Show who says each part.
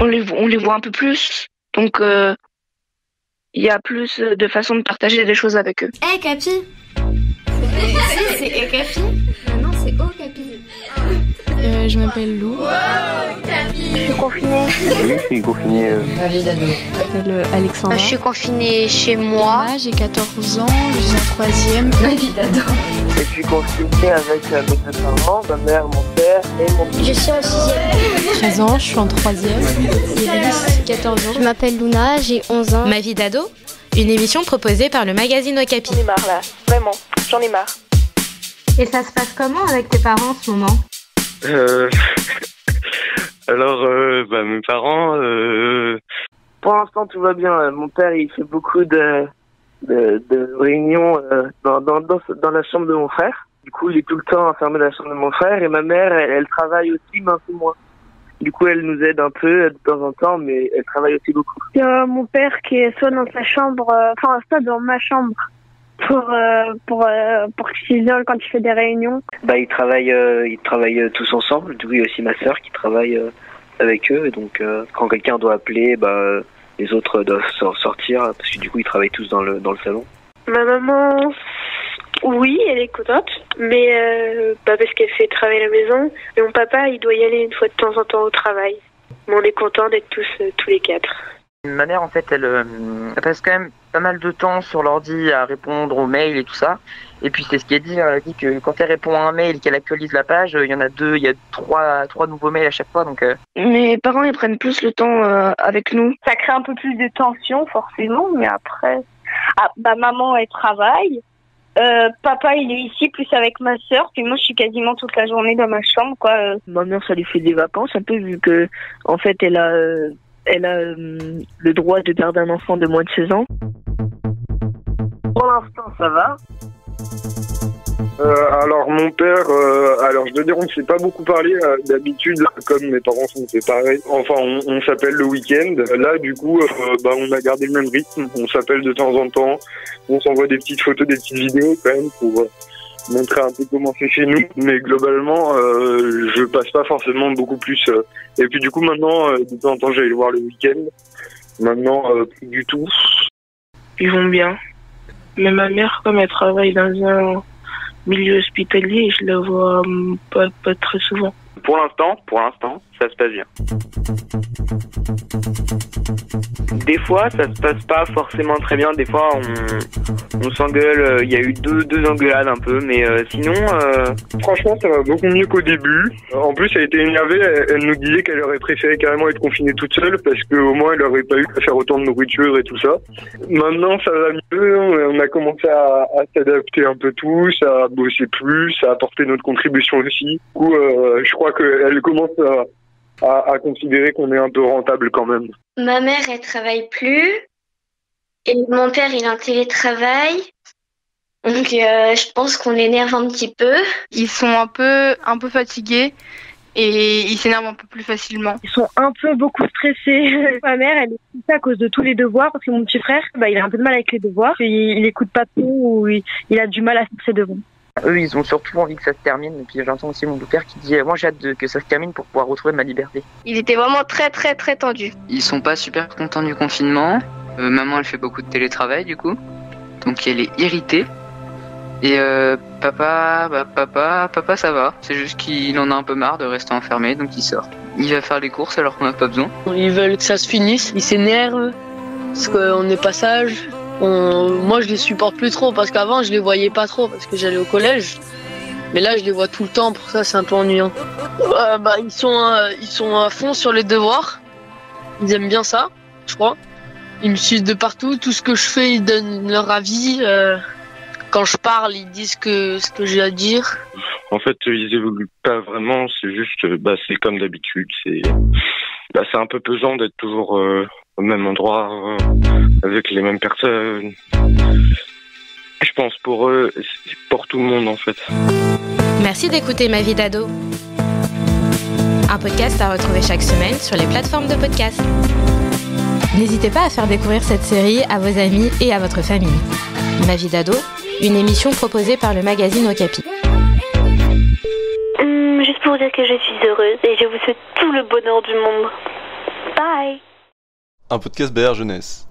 Speaker 1: on les voit un peu plus. Donc, il y a plus de façons de partager des choses avec eux.
Speaker 2: Hey Capi. C'est Capi.
Speaker 3: Non, c'est Capi.
Speaker 2: Je m'appelle Lou.
Speaker 4: Je suis confinée.
Speaker 5: Oui, je suis confinée.
Speaker 2: Je m'appelle Alexandra.
Speaker 4: Je suis confinée chez moi.
Speaker 2: Moi, j'ai 14 ans, je suis en 3e.
Speaker 3: Ma vie d'ado.
Speaker 5: Je suis confiné avec mes deux parents, ma mère, mon père et mon
Speaker 4: Je suis en 6e.
Speaker 2: 13 ans, je suis en 3e. Iris, 14 ans.
Speaker 4: Je m'appelle Luna, j'ai 11 ans.
Speaker 6: Ma vie d'ado, une émission proposée par le magazine Okapi.
Speaker 7: J'en ai marre là, vraiment, j'en ai marre.
Speaker 3: Et ça se passe comment avec tes parents en ce moment?
Speaker 5: Alors, mes parents, pour l'instant tout va bien. Mon père, il fait beaucoup de réunions dans la chambre de mon frère. Du coup, il est tout le temps enfermé dans la chambre de mon frère. Et ma mère, elle travaille aussi, mais un peu moins. Du coup, elle nous aide un peu de temps en temps, mais elle travaille aussi beaucoup.
Speaker 8: Il y a mon père qui est soit dans sa chambre, soit dans ma chambre, pour qu'il s'isole quand il fait des réunions.
Speaker 5: Ils travaillent tous ensemble. Du coup, il y a aussi ma sœur qui travaille avec eux. Et donc, quand quelqu'un doit appeler, les autres doivent sortir parce que du coup, ils travaillent tous dans le salon.
Speaker 8: Ma maman, oui, elle est contente, mais parce qu'elle fait travailler à la maison. Et mon papa, il doit y aller une fois de temps en temps au travail. Mais on est content d'être tous les quatre.
Speaker 9: Ma mère, en fait, elle passe quand même pas mal de temps sur l'ordi à répondre aux mails et tout ça. Et puis, c'est ce qu'elle dit. Elle dit que quand elle répond à un mail et qu'elle actualise la page, il y en a il y a trois nouveaux mails à chaque fois. Donc,
Speaker 1: Mes parents, ils prennent plus le temps avec nous.
Speaker 8: Ça crée un peu plus de tension, forcément, mais après... maman, elle travaille. Papa, il est ici plus avec ma sœur. Puis moi, je suis quasiment toute la journée dans ma chambre, quoi.
Speaker 1: Ma mère, ça lui fait des vacances un peu, vu que, en fait, elle a le droit de garder un enfant de moins de 16 ans.
Speaker 5: Pour l'instant, ça va.
Speaker 10: Alors mon père, je dois dire on ne s'est pas beaucoup parlé d'habitude, comme mes parents sont séparés. Enfin on s'appelle le week-end. Là du coup on a gardé le même rythme. On s'appelle de temps en temps. On s'envoie des petites photos, des petites vidéos quand même pour montrer un peu comment c'est chez nous. Mais globalement je passe pas forcément beaucoup plus. Et puis du coup maintenant de temps en temps j'allais le voir le week-end. Maintenant plus du tout.
Speaker 8: Ils vont bien. Mais ma mère, comme elle travaille dans un milieu hospitalier, je la vois pas très souvent.
Speaker 5: Pour l'instant, ça se passe bien. Des fois, ça se passe pas forcément très bien. Des fois, on s'engueule. Il y a eu deux engueulades un peu, mais sinon...
Speaker 10: Franchement, ça va beaucoup mieux qu'au début. En plus, elle était énervée. Elle nous disait qu'elle aurait préféré carrément être confinée toute seule parce qu'au moins, elle aurait pas eu à faire autant de nourriture et tout ça. Maintenant, ça va mieux. On a commencé à s'adapter un peu tous, à bosser plus, à apporter notre contribution aussi. Du coup, je crois qu'elle commence à considérer qu'on est un peu rentable quand même.
Speaker 4: Ma mère, elle travaille plus. Et mon père, il est en télétravail. Donc, je pense qu'on l'énerve un petit peu.
Speaker 11: Ils sont un peu fatigués et ils s'énervent un peu plus facilement.
Speaker 8: Ils sont beaucoup stressés. Ma mère, elle est stressée à cause de tous les devoirs parce que mon petit frère, il a un peu de mal avec les devoirs. Il écoute pas trop ou il a du mal à faire ses devoirs.
Speaker 9: eux, ils ont surtout envie que ça se termine. Et puis j'entends aussi mon beau-père qui dit moi j'ai hâte que ça se termine pour pouvoir retrouver ma liberté.
Speaker 11: Il était vraiment très tendu.
Speaker 12: Ils sont pas super contents du confinement. Maman elle fait beaucoup de télétravail du coup. Donc elle est irritée. Et papa ça va. C'est juste qu'il en a un peu marre de rester enfermé, donc il sort. Il va faire les courses alors qu'on n'a pas besoin.
Speaker 13: Ils veulent que ça se finisse, ils s'énervent parce qu'on n'est pas sage. Moi je les supporte plus trop parce qu'avant je les voyais pas trop parce que j'allais au collège. Mais là je les vois tout le temps, pour ça c'est un peu ennuyant. Ils sont à fond sur les devoirs. Ils aiment bien ça, je crois. Ils me suivent de partout, tout ce que je fais ils donnent leur avis. Quand je parle, ils disent ce que j'ai à dire.
Speaker 10: En fait, ils évoluent pas vraiment, c'est juste, c'est comme d'habitude. C'est un peu pesant d'être toujours au même endroit, avec les mêmes personnes. Je pense pour eux, pour tout le monde en fait.
Speaker 6: Merci d'écouter Ma vie d'ado. Un podcast à retrouver chaque semaine sur les plateformes de podcast. N'hésitez pas à faire découvrir cette série à vos amis et à votre famille. Ma vie d'ado, une émission proposée par le magazine Okapi.
Speaker 8: Juste pour vous dire que je suis heureuse et je vous souhaite tout le bonheur du monde.
Speaker 7: Bye.
Speaker 14: Un podcast BR Jeunesse.